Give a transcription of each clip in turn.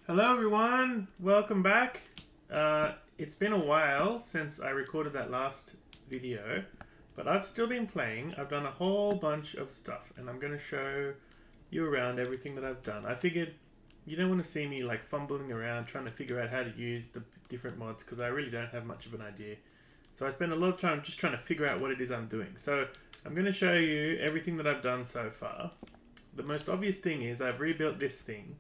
Hello everyone, welcome back. It's been a while since I recorded that last video, but I've still been playing. I've done a whole bunch of stuff and I'm going to show you around everything that I've done. I figured you don't want to see me like fumbling around trying to figure out how to use the different mods because I really don't have much of an idea. So I spend a lot of time just trying to figure out what it is I'm doing. So I'm going to show you everything that I've done so far. The most obvious thing is I've rebuilt this thing.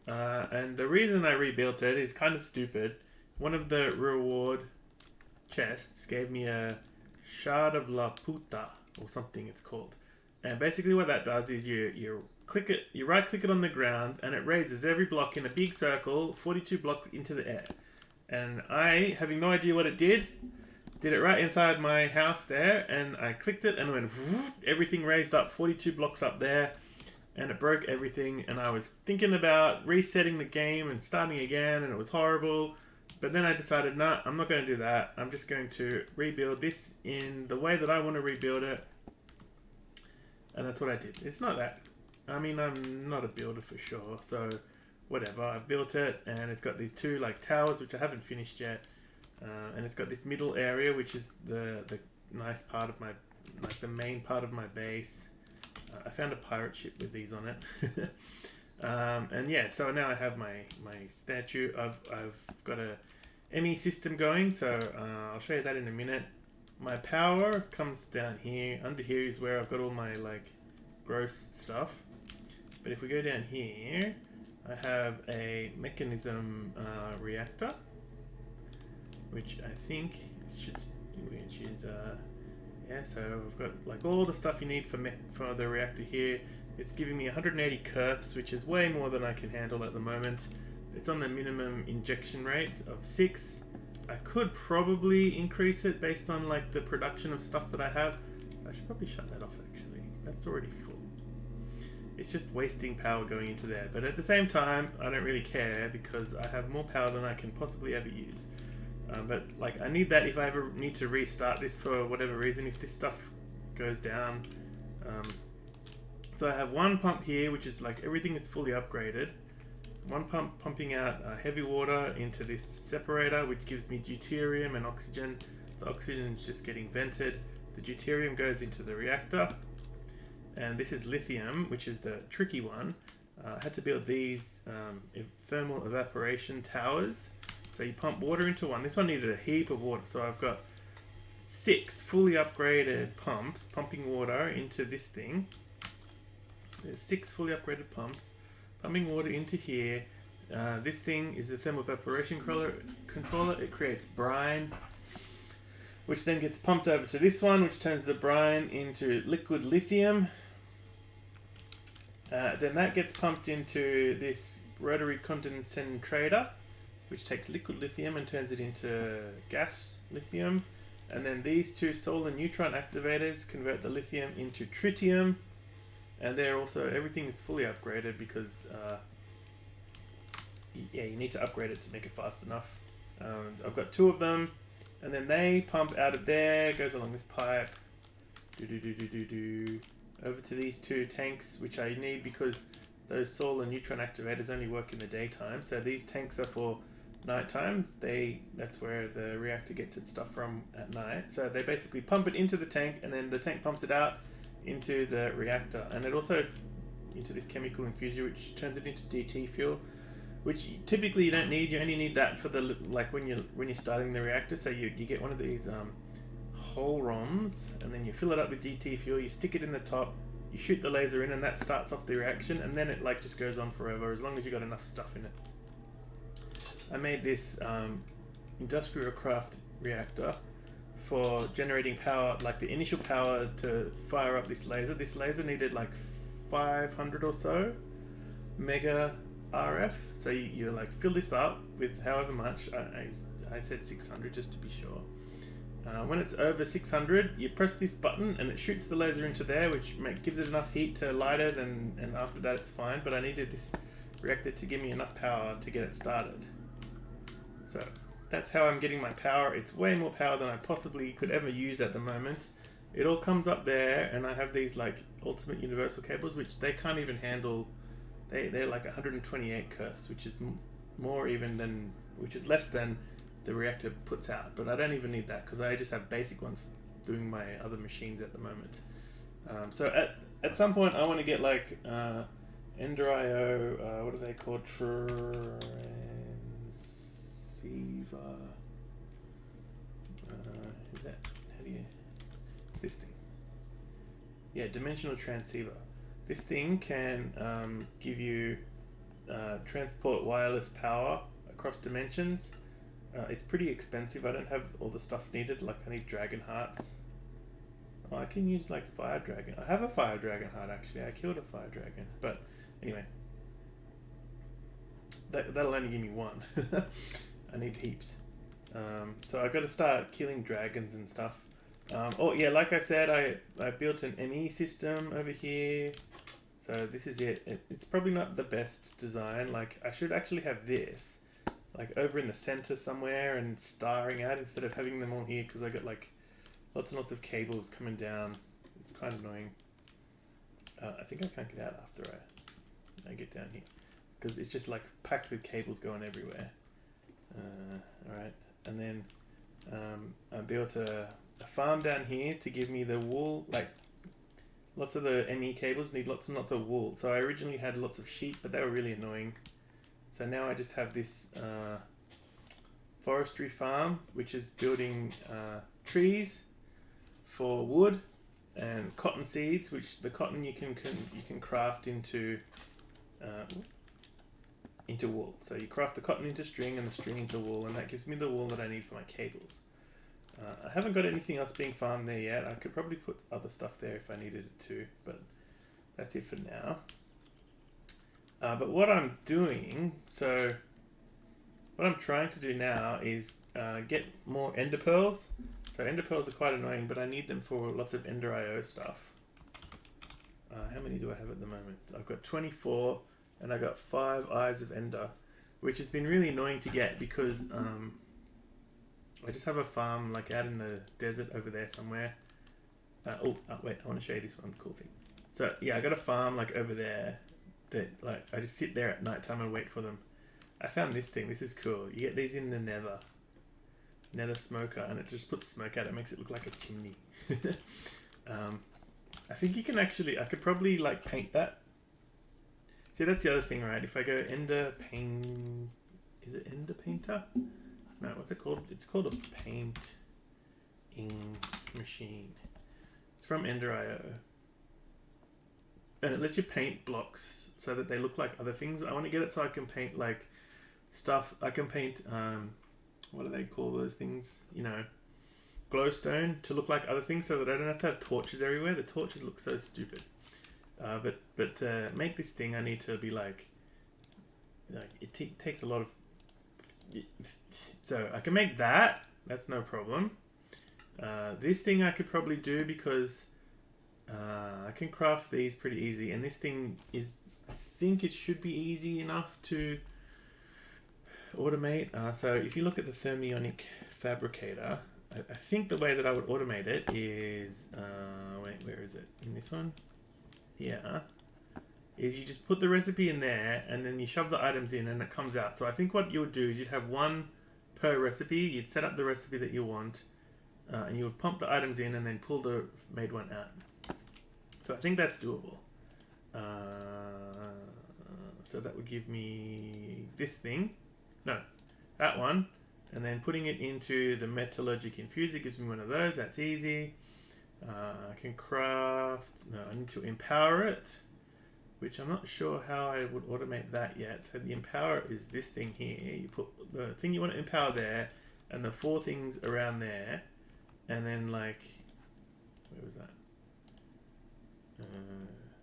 And the reason I rebuilt it is kind of stupid. One of the reward chests gave me a shard of la puta or something it's called. And basically what that does is you click it, you right click it on the ground and it raises every block in a big circle 42 blocks into the air. And I, having no idea what it did it right inside my house there, and I clicked it and it went whoosh, everything raised up 42 blocks up there. And it broke everything, and I was thinking about resetting the game and starting again, and it was horrible. But then I decided, nah, I'm not going to do that. I'm just going to rebuild this in the way that I want to rebuild it. And that's what I did. It's not that. I mean, I'm not a builder for sure, so whatever. I've built it, and it's got these two like towers, which I haven't finished yet. And it's got this middle area, which is the nice part of my, like the main part of my base. I found a pirate ship with these on it. And yeah, so now I have my statue. I've got a ME system going, so I'll show you that in a minute. My power comes down here. Under here is where I've got all my like gross stuff. But if we go down here, I have a mechanism reactor, which I think should, which is yeah, so I've got like all the stuff you need for the reactor here. It's giving me 180 kerfs, which is way more than I can handle at the moment. It's on the minimum injection rates of 6. I could probably increase it based on like the production of stuff that I have. I should probably shut that off actually. That's already full. It's just wasting power going into there. But at the same time, I don't really care because I have more power than I can possibly ever use. But like I need that if I ever need to restart this for whatever reason, if this stuff goes down. So I have one pump here, which is like everything is fully upgraded. One pump pumping out heavy water into this separator, which gives me deuterium and oxygen. The oxygen is just getting vented. The deuterium goes into the reactor. And this is lithium, which is the tricky one. I had to build these thermal evaporation towers. So you pump water into one. This one needed a heap of water. So I've got 6 fully upgraded pumps pumping water into this thing. There's 6 fully upgraded pumps pumping water into here. This thing is the thermal evaporation controller. It creates brine, which then gets pumped over to this one, which turns the brine into liquid lithium. Then that gets pumped into this rotary condensator, which takes liquid lithium and turns it into gas lithium. And then these two solar neutron activators convert the lithium into tritium. And they're also, everything is fully upgraded because, yeah, you need to upgrade it to make it fast enough. I've got 2 of them, and then they pump out of there, goes along this pipe, over to these 2 tanks, which I need because those solar neutron activators only work in the daytime. So these tanks are for nighttime. That's where the reactor gets its stuff from at night. So they basically pump it into the tank, and then the tank pumps it out into the reactor, and it also into this chemical infuser, which turns it into DT fuel, which typically you don't need. You only need that for the like when you're starting the reactor. So you get one of these whole ROMs, and then you fill it up with DT fuel. You stick it in the top. You shoot the laser in, and that starts off the reaction, and then it like just goes on forever as long as you got enough stuff in it. I made this industrial craft reactor for generating power, like the initial power to fire up this laser. This laser needed like 500 or so mega RF. So you like fill this up with however much. I said 600 just to be sure. When it's over 600, you press this button and it shoots the laser into there, which gives it enough heat to light it, and after that it's fine. But I needed this reactor to give me enough power to get it started. So that's how I'm getting my power. It's way more power than I possibly could ever use at the moment. It all comes up there, and I have these like ultimate universal cables, which they can't even handle they're like 128 kerfs, which is more even than, which is less than the reactor puts out. But I don't even need that because I just have basic ones doing my other machines at the moment. So at some point I want to get like Ender IO, what are they called? Transceiver. Is that, how do you, this thing? Yeah, dimensional transceiver. This thing can give you transport wireless power across dimensions. It's pretty expensive. I don't have all the stuff needed. Like I need dragon hearts. Oh, I can use like fire dragon. I have a fire dragon heart actually. I killed a fire dragon. But anyway, that'll only give me one. I need heaps. So I've got to start killing dragons and stuff. Oh yeah, like I said, I built an ME system over here. So this is it. It's probably not the best design. Like I should actually have this like over in the center somewhere and starring out instead of having them all here, because I got like lots and lots of cables coming down. It's kind of annoying. I think I can't get out after I get down here because it's just like packed with cables going everywhere. Alright, and then I built a farm down here to give me the wool. Like lots of the ME cables need lots and lots of wool. So I originally had lots of sheep, but they were really annoying. So now I just have this forestry farm, which is building trees for wood and cotton seeds, which the cotton you can craft into wool. So you craft the cotton into string and the string into wool, and that gives me the wool that I need for my cables. I haven't got anything else being farmed there yet. I could probably put other stuff there if I needed it to, but that's it for now. But what I'm doing, so what I'm trying to do now is get more ender pearls. So ender pearls are quite annoying, but I need them for lots of ender IO stuff. How many do I have at the moment? I've got 24, and I got 5 eyes of ender, which has been really annoying to get because I just have a farm like out in the desert over there somewhere. Wait, I want to show you this one cool thing. So yeah, I got a farm like over there that like I just sit there at night time and wait for them. I found this thing. This is cool. You get these in the nether smoker, and it just puts smoke out. It makes it look like a chimney. I think you can actually, I could probably like paint that. See, that's the other thing, right? If I go ender paint, is it ender painter? No, what's it called? It's called a painting machine. It's from Ender IO. And it lets you paint blocks so that they look like other things. I want to get it so I can paint like stuff. I can paint, what do they call those things? You know, glowstone to look like other things so that I don't have to have torches everywhere. The torches look so stupid. But to make this thing, I need to be like it takes a lot of... So I can make that. That's no problem. This thing I could probably do because I can craft these pretty easy, and this thing is, I think it should be easy enough to automate. So if you look at the thermionic fabricator, I think the way that I would automate it is, wait, where is it? In this one? Here. Is you just put the recipe in there and then you shove the items in and it comes out. So I think what you would do is you'd have one per recipe. You'd set up the recipe that you want and you would pump the items in and then pull the made one out. So I think that's doable. So that would give me this thing. No, that one. And then putting it into the metallurgic infuser gives me one of those. That's easy. I can craft... No, I need to empower it, which I'm not sure how I would automate that yet. So the empower is this thing here. You put the thing you want to empower there, and the 4 things around there, and then like, where was that?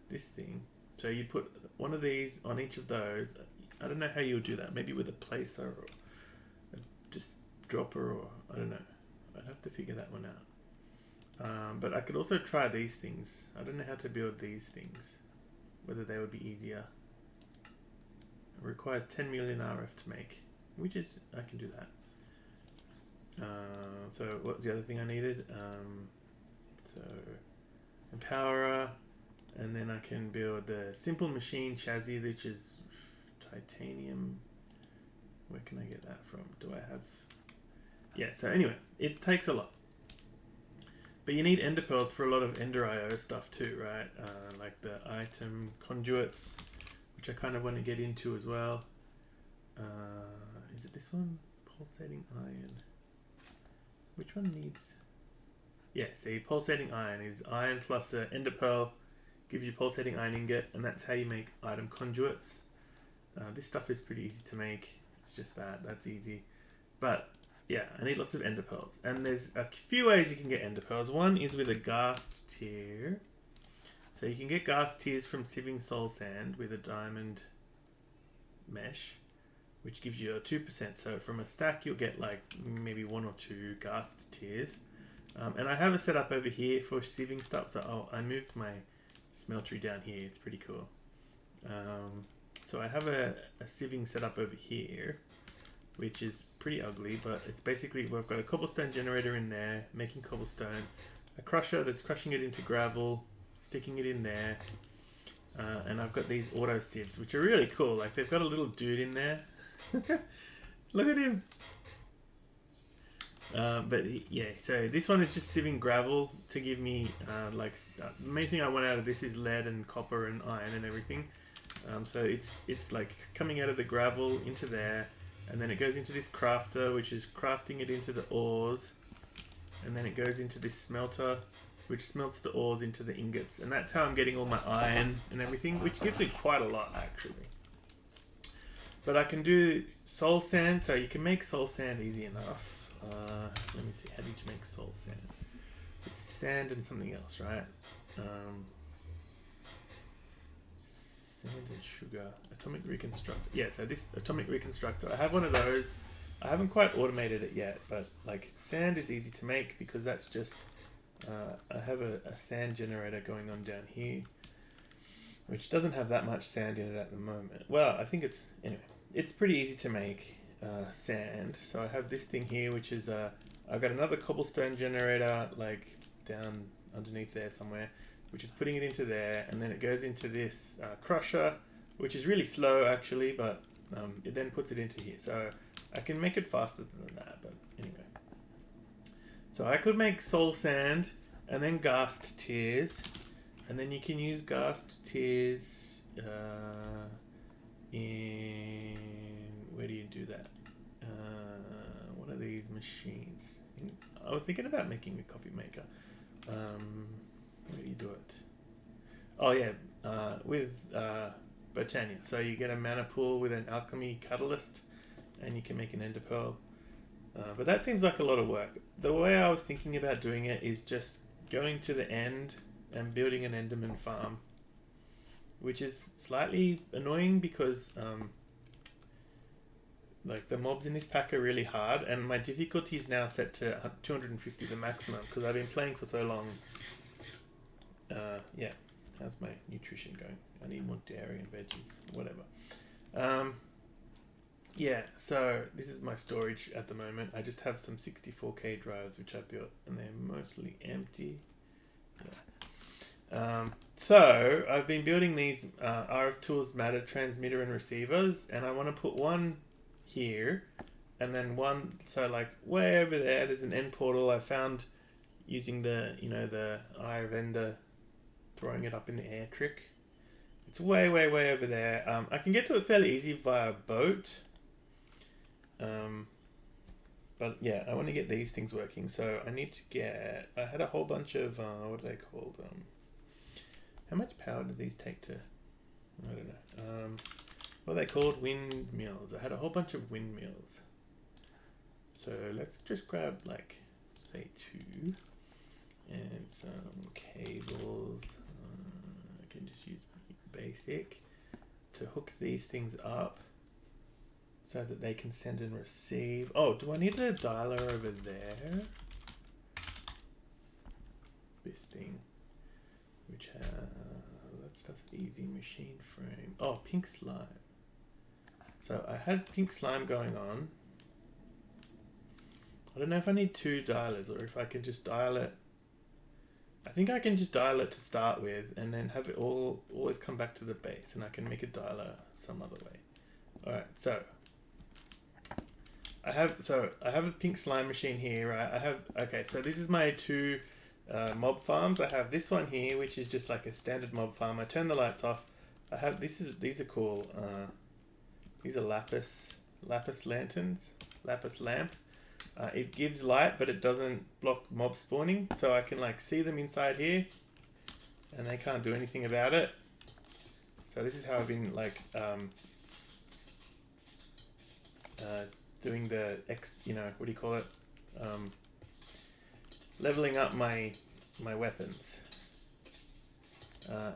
This thing. So you put one of these on each of those. I don't know how you would do that. Maybe with a placer or just dropper, or I don't know. I'd have to figure that one out. But I could also try these things. I don't know how to build these things. Whether they would be easier. It requires 10 million RF to make, which is, I can do that. So what's the other thing I needed? So empowerer, And then I can build the simple machine chassis, which is titanium. Where can I get that from? Do I have... Yeah, so anyway, it takes a lot. But you need ender pearls for a lot of ender IO stuff too, right? Like the item conduits, which I kind of want to get into as well. Is it this one? Pulsating iron. Which one needs... Yeah, see, pulsating iron is iron plus an ender pearl, gives you pulsating iron ingot, and that's how you make item conduits. This stuff is pretty easy to make. It's just that's easy. But yeah, I need lots of ender pearls. And there's a few ways you can get ender pearls. One is with a ghast tear. So you can get ghast tears from sieving soul sand with a diamond mesh, which gives you a 2%. So from a stack, you'll get like maybe 1 or 2 ghast tears. And I have a setup over here for sieving stuff. So I moved my smeltery down here. It's pretty cool. So I have a sieving setup over here, which is pretty ugly, but it's basically, we've got a cobblestone generator in there, making cobblestone, a crusher that's crushing it into gravel, sticking it in there, and I've got these auto sieves, which are really cool. Like, they've got a little dude in there. Look at him. Yeah, so this one is just sieving gravel to give me, the main thing I want out of this is lead and copper and iron and everything. So it's like coming out of the gravel into there, and then it goes into this crafter, which is crafting it into the ores, and then it goes into this smelter, which smelts the ores into the ingots, and that's how I'm getting all my iron and everything, which gives me quite a lot actually. But I can do soul sand, so you can make soul sand easy enough. Let me see, how did you make soul sand? It's sand and something else, right? Sand and sugar. Atomic reconstructor. Yeah, so this atomic reconstructor, I have one of those. I haven't quite automated it yet, but like sand is easy to make because that's just, I have a sand generator going on down here, which doesn't have that much sand in it at the moment. Well, I think anyway, it's pretty easy to make sand. So I have this thing here, which is I've got another cobblestone generator like down underneath there somewhere, which is putting it into there, and then it goes into this crusher, which is really slow actually, but it then puts it into here. So I can make it faster than that, but anyway. So I could make soul sand and then ghast tears, and then you can use ghast tears in... Where do you do that? What are these machines? I was thinking about making a coffee maker. Where do you do it? Oh yeah, with Botania. So you get a mana pool with an alchemy catalyst, and you can make an ender pearl. But that seems like a lot of work. The way I was thinking about doing it is just going to the end and building an enderman farm, which is slightly annoying because like the mobs in this pack are really hard, and my difficulty is now set to 250, the maximum, because I've been playing for so long. Yeah, how's my nutrition going? I need more dairy and veggies, whatever. Yeah, so this is my storage at the moment. I just have some 64K drives which I built, and they're mostly empty. Yeah. So I've been building these RFTools matter transmitter and receivers, and I want to put one here, and then one, so like way over there's an end portal I found using the Eye of Ender, throwing it up in the air trick. It's way over there. I can get to it fairly easy via boat. But yeah, I want to get these things working, so I need to get, I had a whole bunch of, what are they called? How much power do these take to, I don't know. What are they called? Windmills. I had a whole bunch of windmills. So let's just grab like, say 2, and some cables. I can just use basic to hook these things up so that they can send and receive. Oh, do I need a dialer over there? This thing, which that stuff's easy. Machine frame. Oh, pink slime. So I had pink slime going on. I don't know if I need 2 dialers or if I can just dial it. I think I can just dial it to start with and then have it always come back to the base, and I can make a dialer some other way. Alright, so I have a pink slime machine here, right? Okay, so this is my two mob farms. I have this one here, which is just like a standard mob farm. I turn the lights off. These are cool. These are lapis lanterns, lapis lamp. It gives light, but it doesn't block mob spawning, so I can like see them inside here, and they can't do anything about it. So this is how I've been like doing the what do you call it? Leveling up my weapons.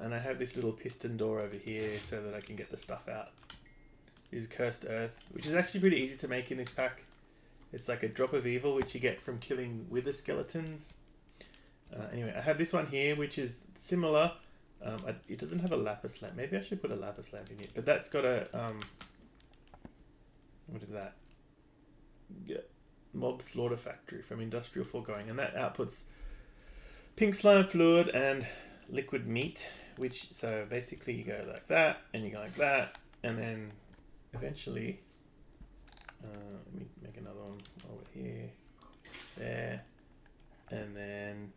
And I have this little piston door over here so that I can get the stuff out. This is cursed earth, which is actually pretty easy to make in this pack. It's like a drop of evil, which you get from killing wither skeletons. Anyway, I have this one here, which is similar. It doesn't have a lapis lamp. Maybe I should put a lapis lamp in here. But that's got a... what is that? Yeah, mob slaughter factory from industrial foregoing. And that outputs pink slime fluid and liquid meat. So basically you go like that, and you go like that. And then eventually... let me make another one over here, there, and then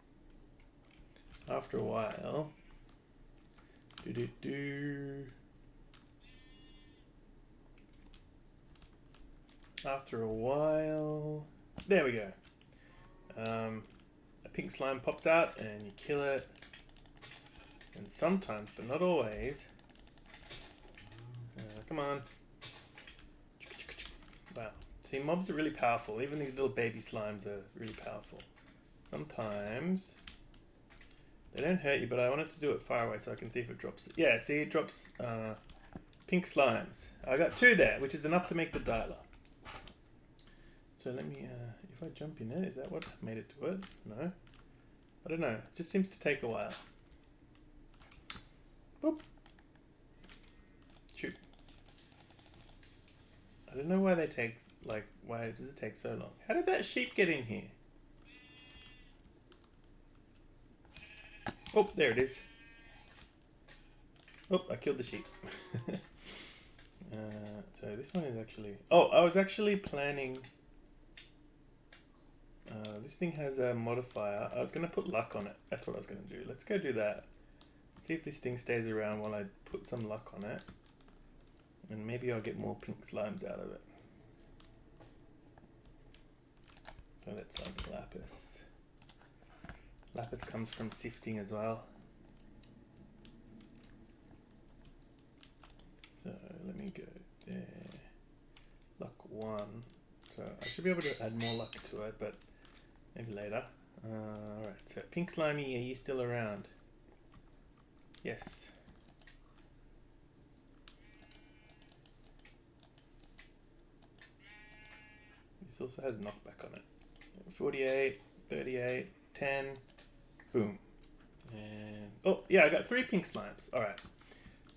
after a while, there we go. A pink slime pops out and you kill it, and sometimes, but not always, come on. Wow. See, mobs are really powerful. Even these little baby slimes are really powerful. Sometimes they don't hurt you, but I wanted to do it far away so I can see if it drops. Yeah, see, it drops pink slimes. I got 2 there, which is enough to make the dialer. So let me, if I jump in it, is that what made it do it? No. I don't know. It just seems to take a while. Boop. Shoot. I don't know why why does it take so long? How did that sheep get in here? Oh, there it is. Oh, I killed the sheep. So this one is actually... Oh, I was actually planning... this thing has a modifier. I was going to put luck on it. That's what I was going to do. Let's go do that. See if this thing stays around while I put some luck on it. And maybe I'll get more pink slimes out of it. So that's like lapis. Lapis comes from sifting as well. So let me go there. Luck 1. So I should be able to add more luck to it, but maybe later. Alright, so pink slimy, are you still around? Yes. This also has knockback on it. 48, 38, 10, boom. And oh yeah, I got 3 pink slimes. Alright.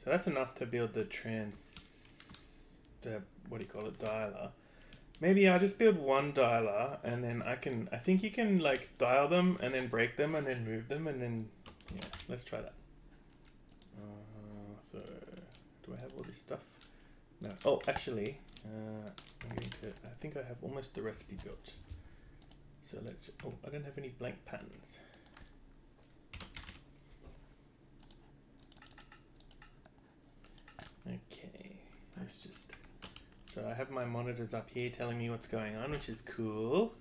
So that's enough to build the what do you call it, dialer. Maybe I'll just build 1 dialer, and then I think you can like dial them and then break them and then move them, and then yeah, let's try that. So do I have all this stuff? No. Oh, actually, I think I have almost the recipe built. So let's, oh, I don't have any blank patterns. Okay, let's just, so I have my monitors up here telling me what's going on, which is cool.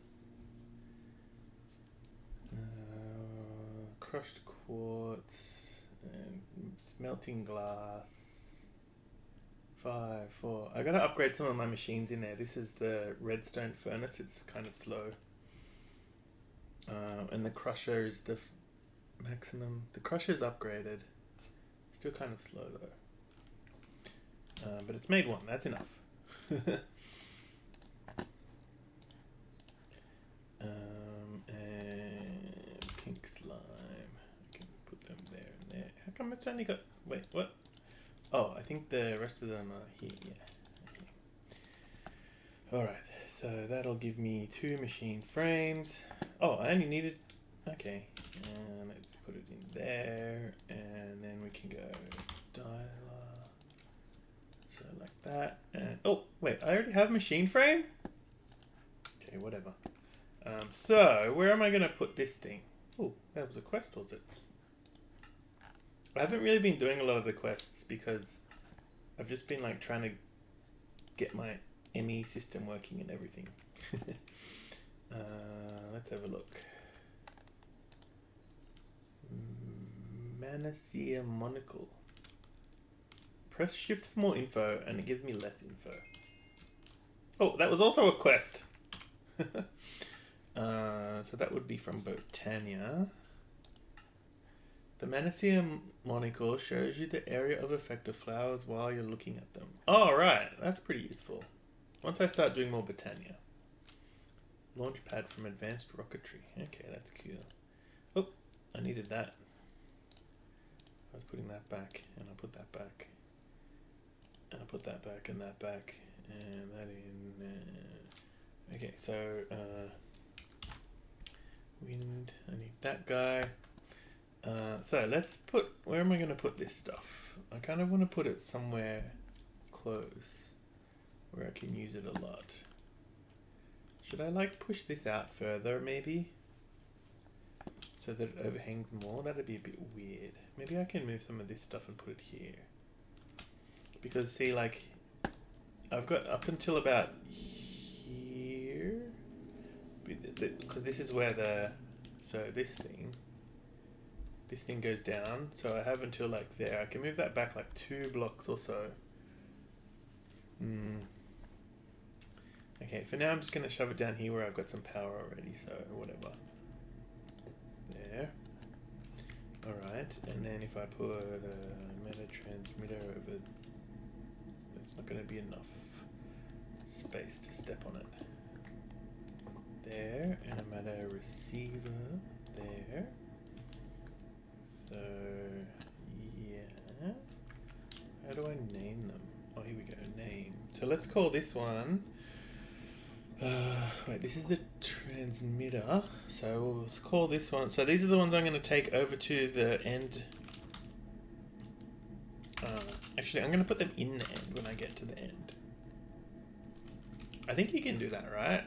Crushed quartz and smelting glass. 5, 4. I gotta upgrade some of my machines in there. This is the redstone furnace. It's kind of slow. And the crusher is the maximum. The crusher's upgraded. Still kind of slow though. But it's made 1. That's enough. And pink slime. I can put them there and there. How come it's only got... Wait, what? Oh, I think the rest of them are here. Yeah. Okay. Alright, so that'll give me 2 machine frames. Oh, I only needed... Okay. Let's put it in there, and then we can go dialer, so like that, and oh wait, I already have machine frame? Okay, whatever. So where am I going to put this thing? Oh, that was a quest, was it? I haven't really been doing a lot of the quests because I've just been like trying to get my ME system working and everything. Let's have a look. Manacea Monocle. Press shift for more info and it gives me less info. Oh, that was also a quest. So that would be from Botania. The Manacea Monocle shows you the area of effect of flowers while you're looking at them. Oh, right. That's pretty useful. Once I start doing more Botania. Launch pad from advanced rocketry. Okay, that's cool. Oh, I needed that. I was putting that back, and I'll put that back. And I'll put that back, and that back, and that in. Okay, so wind. I need that guy. So let's put. Where am I going to put this stuff? I kind of want to put it somewhere close, where I can use it a lot. Should I like push this out further, maybe? So that it overhangs more? That'd be a bit weird. Maybe I can move some of this stuff and put it here. Because see, like, I've got up until about here. Because this is where the, so this thing goes down. So I have until like there. I can move that back like 2 blocks or so. Okay, for now I'm just going to shove it down here where I've got some power already, so whatever. There. Alright, and then if I put a meta transmitter over, that's not going to be enough space to step on it. There, and a meta receiver there. So, yeah. How do I name them? Oh, here we go, name. So let's call this one... wait, this is the transmitter, so we'll call this one. So these are the ones I'm going to take over to the end. Actually, I'm going to put them in the end when I get to the end. I think you can do that, right?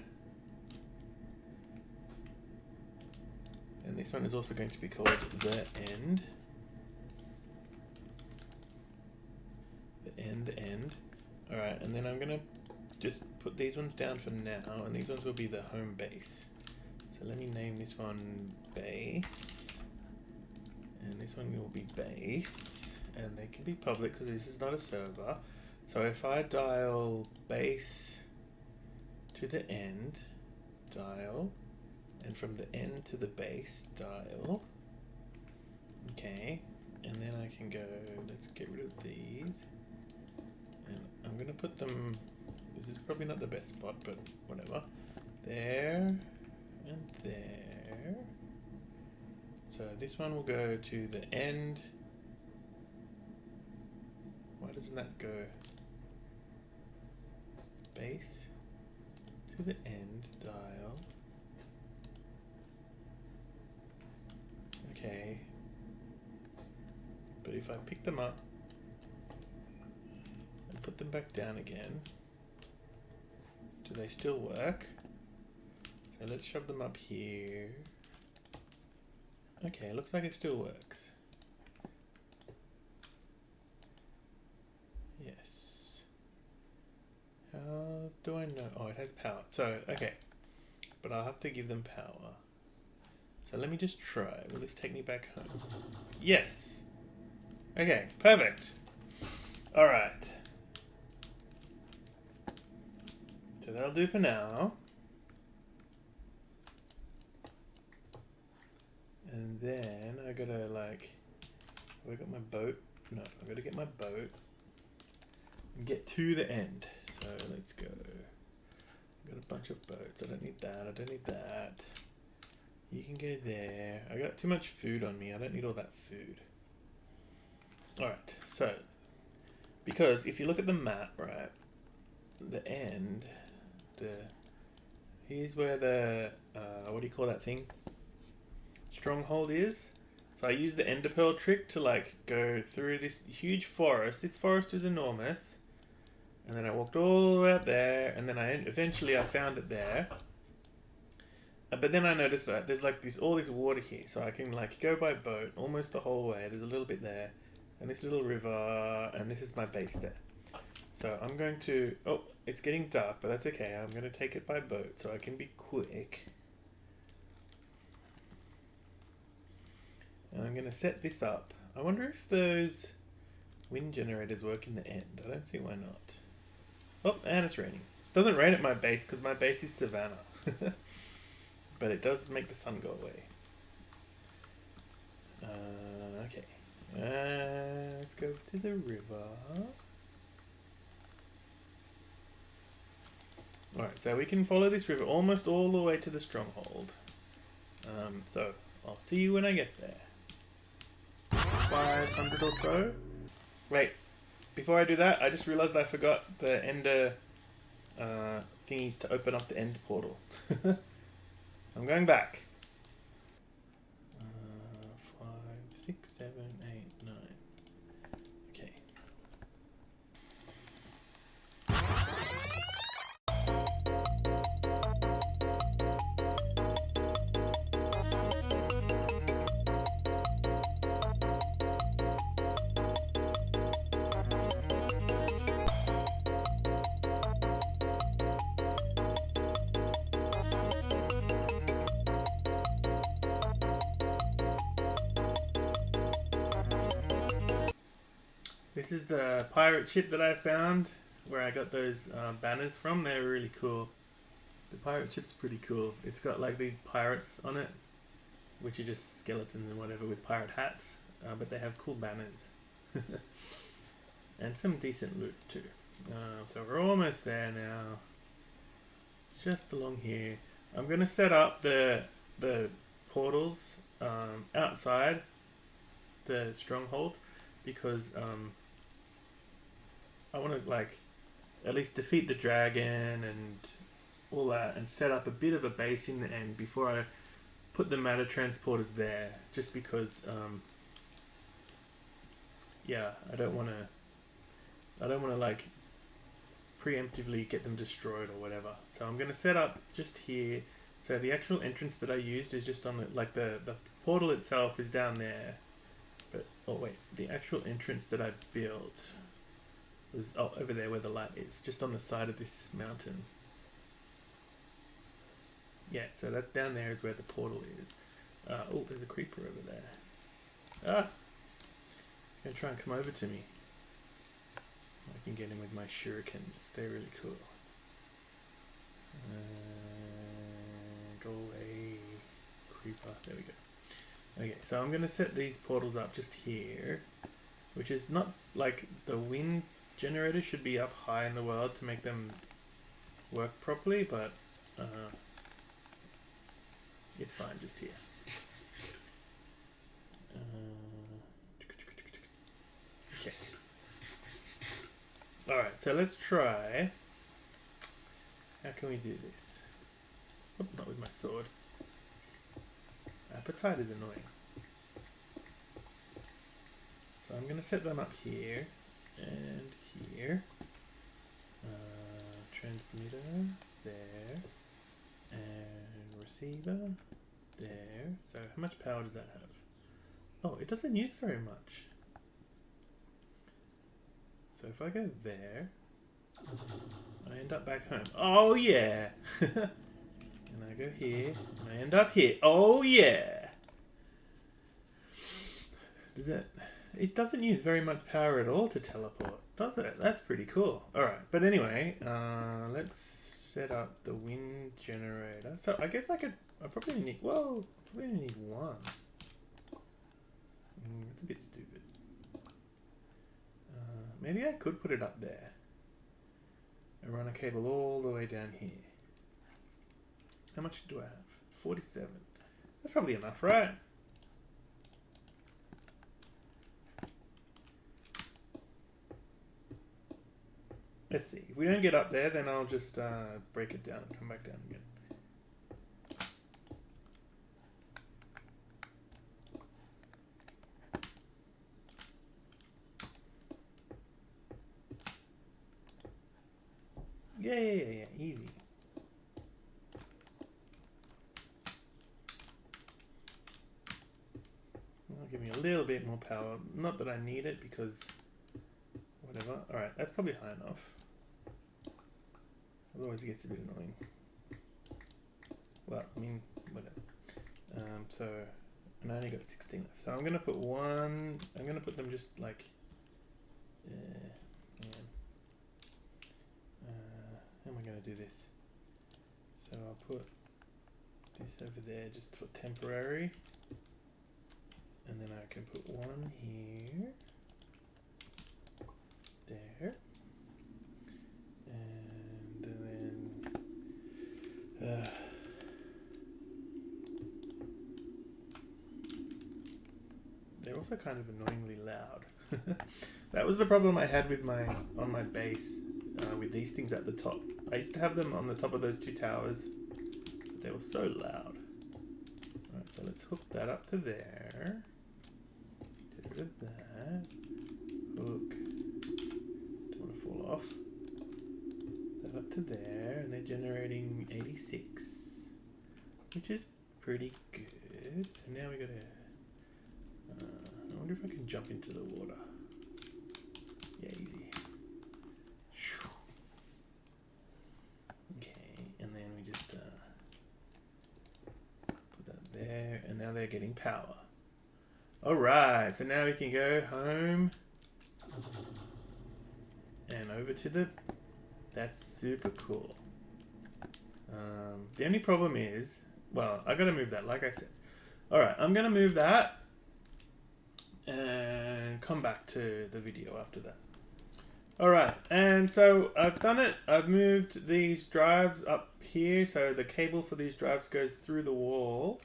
And this one is also going to be called the end. The end. Alright, and then I'm going to just put these ones down for now, and these ones will be the home base. So let me name this one base, and this one will be base, and they can be public because this is not a server. So if I dial base to the end, dial, and from the end to the base, dial. Okay, and then I can go, let's get rid of these, and I'm going to put them. This is probably not the best spot, but whatever. There and there. So this one will go to the end. Why doesn't that go? Base to the end, dial. Okay. But if I pick them up and put them back down again, do they still work? So let's shove them up here. Okay, looks like it still works. Yes. How do I know? Oh, it has power. So, okay. But I'll have to give them power. So let me just try. Will this take me back home? Yes. Okay, perfect. Alright. So that'll do for now. And then I gotta like, have I got my boat? No, I gotta get my boat and get to the end. So let's go. I've got a bunch of boats. I don't need that. I don't need that. You can go there. I got too much food on me. I don't need all that food. Alright, so because if you look at the map, right, the end, here's where the what do you call that thing? Stronghold is. So I used the ender pearl trick to like go through this huge forest. This forest is enormous. And then I walked all the way up there, and then eventually I found it there. But then I noticed that there's like all this water here, so I can like go by boat almost the whole way. There's a little bit there, and this little river, and this is my base there. So I'm going to, oh, it's getting dark, but that's okay. I'm going to take it by boat so I can be quick. And I'm going to set this up. I wonder if those wind generators work in the end. I don't see why not. Oh, and it's raining. It doesn't rain at my base because my base is savannah. But it does make the sun go away. Okay. Let's go to the river. Alright, so we can follow this river almost all the way to the stronghold. So I'll see you when I get there. 500 or so. Wait, before I do that, I just realized I forgot the ender thingies to open up the end portal. I'm going back. 5, 6, 7, 8, 9. Okay. This is the pirate ship that I found, where I got those banners from. They're really cool. The pirate ship's pretty cool. It's got like these pirates on it, which are just skeletons and whatever with pirate hats, but they have cool banners. And some decent loot too. So we're almost there now. Just along here. I'm going to set up the portals outside the stronghold, because I want to like at least defeat the dragon and all that, and set up a bit of a base in the end before I put the matter transporters there, just because yeah, I don't want to like preemptively get them destroyed or whatever. So I'm going to set up just here. So the actual entrance that I used is just on the, like the portal itself is down there. But, oh wait, the actual entrance that I built was over there where the light is, just on the side of this mountain. Yeah, so that down there is where the portal is. Oh, there's a creeper over there. Ah! He's gonna try and come over to me. I can get him with my shurikens. They're really cool. Go away, creeper. There we go. Okay, so I'm going to set these portals up just here, which is not like the wind generator should be up high in the world to make them work properly, but it's fine just here. Okay. Alright, so let's try. How can we do this? Oh, not with my sword. Appetite is annoying. So I'm going to set them up here and here. Transmitter there, and receiver there. So how much power does that have? Oh, it doesn't use very much. So if I go there, I end up back home. Oh yeah! And I go here, and I end up here. Oh yeah! Does it? It doesn't use very much power at all to teleport, does it? That's pretty cool. Alright, but anyway, let's set up the wind generator. So I guess I probably need, whoa, I probably need one. It's a bit stupid. Maybe I could put it up there and run a cable all the way down here. How much do I have? 47. That's probably enough, right? Let's see. If we don't get up there, then I'll just break it down and come back down again. Yeah, easy. I'll give me a little bit more power. Not that I need it because whatever. Alright, that's probably high enough. Otherwise it gets a bit annoying. Well, I mean, whatever. So, and I only got 16 left. So I'm going to put one, I'm going to put them just like, how am I going to do this? So I'll put this over there just for temporary. And then I can put one here, there, and then they're also kind of annoyingly loud. That was the problem I had with on my base with these things at the top. I used to have them on the top of those two towers, but they were so loud. Alright, so let's hook that up to there. Get rid of that. Hook. Don't want to fall off. That up to there, and they're generating 86, which is pretty good. So now we gotta. I wonder if I can jump into the water. Yeah, easy. Okay, and then we just put that there, and now they're getting power. Alright, so now we can go home and over to the... That's super cool. The only problem is, well, I gotta move that, like I said. Alright, I'm gonna move that and come back to the video after that. Alright, and so I've done it. I've moved these drives up here, so the cable for these drives goes through the wall.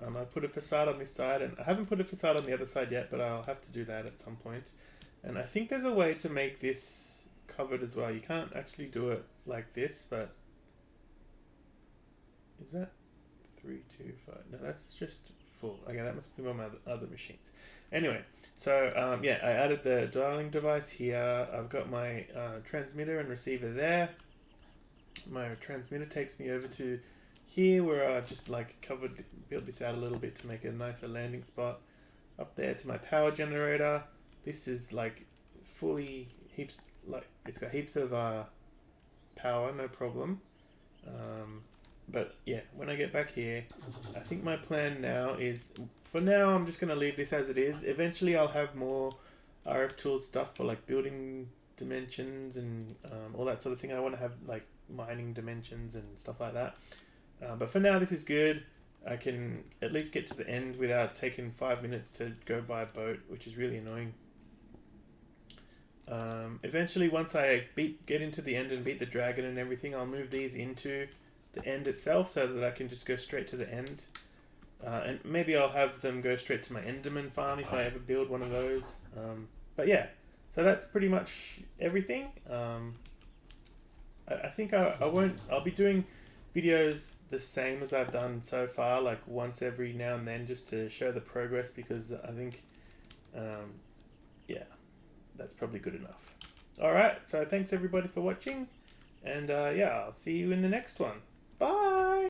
I put a facade on this side, and I haven't put a facade on the other side yet, but I'll have to do that at some point. And I think there's a way to make this covered as well. You can't actually do it like this, but... Is that 3, 2, 5? No, that's just full. Okay, that must be on my other machines. Anyway, so yeah, I added the dialing device here. I've got my transmitter and receiver there. My transmitter takes me over to here where I just like built this out a little bit to make a nicer landing spot. Up there to my power generator. This is like fully heaps, like it's got heaps of power, no problem. But yeah, when I get back here, I think my plan now is, for now I'm just going to leave this as it is. Eventually I'll have more RFTools stuff for like building dimensions and all that sort of thing. I want to have like mining dimensions and stuff like that. But for now this is good. I can at least get to the end without taking 5 minutes to go by a boat, which is really annoying. Eventually once I get into the end and beat the dragon and everything, I'll move these into the end itself so that I can just go straight to the end. And maybe I'll have them go straight to my Enderman farm if I ever build one of those. But yeah, so that's pretty much everything. I think I'll be doing videos the same as I've done so far, like once every now and then, just to show the progress, because I think, yeah, that's probably good enough. Alright, so thanks everybody for watching, and yeah, I'll see you in the next one. Bye!